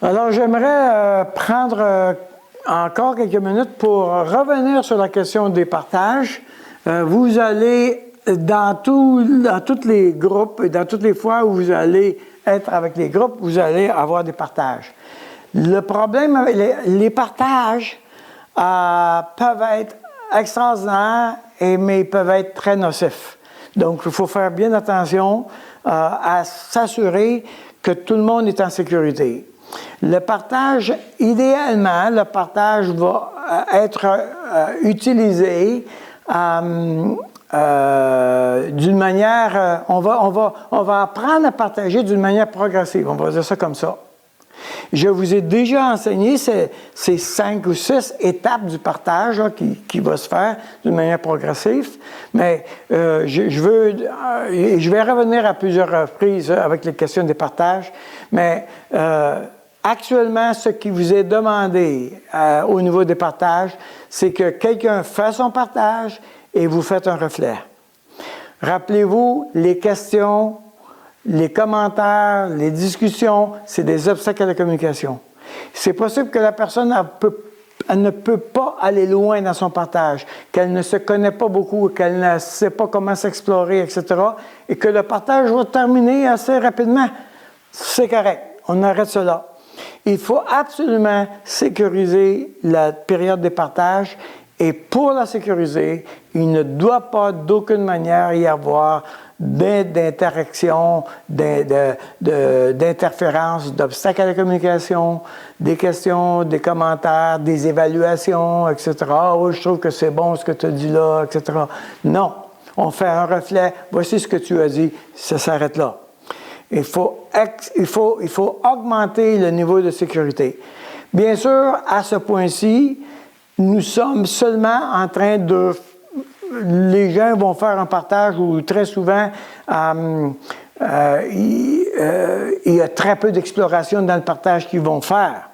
Alors, j'aimerais prendre encore quelques minutes pour revenir sur la question des partages. Vous allez, dans tous les groupes et dans toutes les fois où vous allez être avec les groupes, vous allez avoir des partages. Le problème avec les partages peuvent être extraordinaires, mais ils peuvent être très nocifs. Donc, il faut faire bien attention à s'assurer que tout le monde est en sécurité. Le partage, idéalement, le partage va être utilisé d'une manière, on va apprendre à partager d'une manière progressive, on va dire ça comme ça. Je vous ai déjà enseigné ces 5 ou 6 étapes du partage là, qui va se faire d'une manière progressive, mais je vais revenir à plusieurs reprises avec les questions des partages, mais actuellement, ce qui vous est demandé au niveau des partages, c'est que quelqu'un fasse son partage et vous faites un reflet. Rappelez-vous, les questions, les commentaires, les discussions, c'est des obstacles à la communication. C'est possible que la personne elle ne peut pas aller loin dans son partage, qu'elle ne se connaît pas beaucoup, qu'elle ne sait pas comment s'explorer, etc., et que le partage va terminer assez rapidement. C'est correct, on arrête cela. Il faut absolument sécuriser la période des partages et pour la sécuriser, il ne doit pas d'aucune manière y avoir d'interaction, d'interférence, d'obstacles à la communication, des questions, des commentaires, des évaluations, etc. « Oh, je trouve que c'est bon ce que tu as dit là, etc. » Non, on fait un reflet. Voici ce que tu as dit, ça s'arrête là. Il faut augmenter le niveau de sécurité. Bien sûr, à ce point-ci, nous sommes seulement en train de... Les gens vont faire un partage où très souvent, il y a très peu d'exploration dans le partage qu'ils vont faire.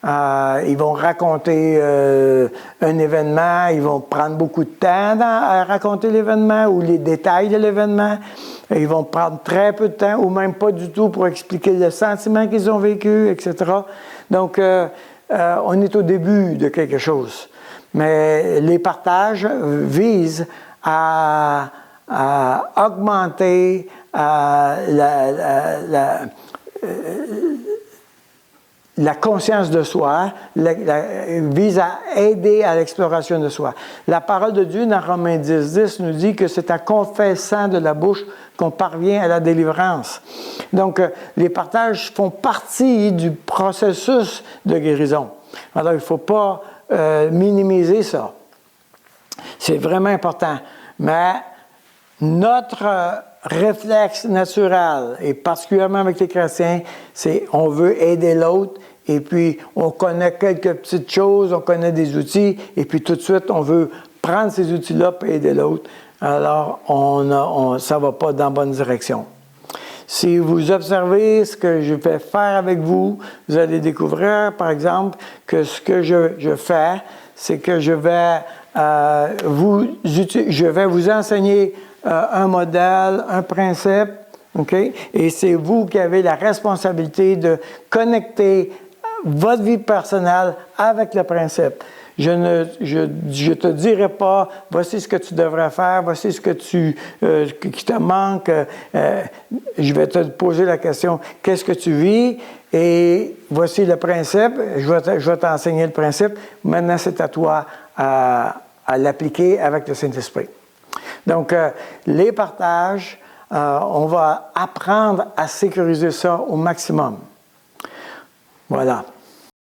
Ils vont raconter un événement, ils vont prendre beaucoup de temps à raconter l'événement ou les détails de l'événement. Ils vont prendre très peu de temps ou même pas du tout pour expliquer le sentiment qu'ils ont vécu, etc. Donc, on est au début de quelque chose. Mais les partages visent à augmenter la conscience de soi, vise à aider à l'exploration de soi. La parole de Dieu dans Romains 10:10 nous dit que c'est en confessant de la bouche qu'on parvient à la délivrance. Donc, les partages font partie du processus de guérison. Alors, il ne faut pas minimiser ça. C'est vraiment important. Mais notre réflexe naturel, et particulièrement avec les chrétiens, c'est on veut aider l'autre, et puis on connaît quelques petites choses, on connaît des outils, et puis tout de suite, on veut prendre ces outils-là pour aider l'autre. Alors, ça ne va pas dans la bonne direction. Si vous observez ce que je vais faire avec vous, vous allez découvrir, par exemple, que ce que je fais, c'est que je vais vous enseigner un modèle, un principe, OK? Et c'est vous qui avez la responsabilité de connecter votre vie personnelle avec le principe. Je te dirai pas, voici ce que tu devrais faire, voici ce que qui te manque. Je vais te poser la question, qu'est-ce que tu vis? Et voici le principe, je vais t'enseigner le principe. Maintenant, c'est à toi à l'appliquer avec le Saint-Esprit. Donc, les partages, on va apprendre à sécuriser ça au maximum. Voilà.